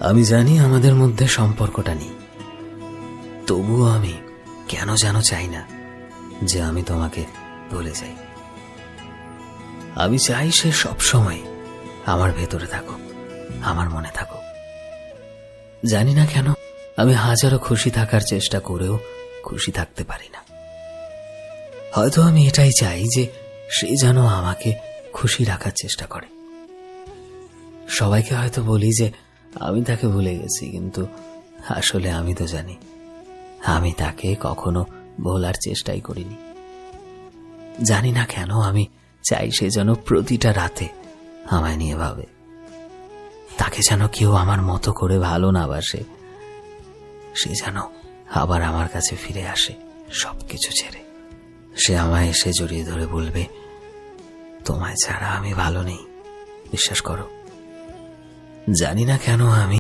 আমি জানি আমাদের মধ্যে সম্পর্কটা নেই, তবুও আমি কেন যেন চাই না যে আমি তোমাকে ভুলে যাই। আমি চাই সে সবসময় আমার ভেতরে থাকুক, আমার মনে থাকুক। জানি না কেন আমি হাজারো খুশি থাকার চেষ্টা করেও খুশি থাকতে পারি না। হয়তো আমি এটাই চাই যে সে যেন আমাকে খুশি রাখার চেষ্টা করে। সবাইকে হয়তো বলি যে আমি তাকে ভুলে গেছি, কিন্তু আসলে আমি তো জানি আমি তাকে কখনো ভোলার চেষ্টাই করিনি। জানি না কেন আমি চাই সে যেন প্রতিটা রাতে আমায় নিয়ে ভাবে, তাকে যেন কেউ আমার মতো করে ভালো না বাসে, সে যেন আবার আমার কাছে ফিরে আসে সবকিছু ছেড়ে। সে আমায় এসে জড়িয়ে ধরে বলবে, তোমায় ছাড়া আমি ভালো নেই, বিশ্বাস করো। জানি না কেন আমি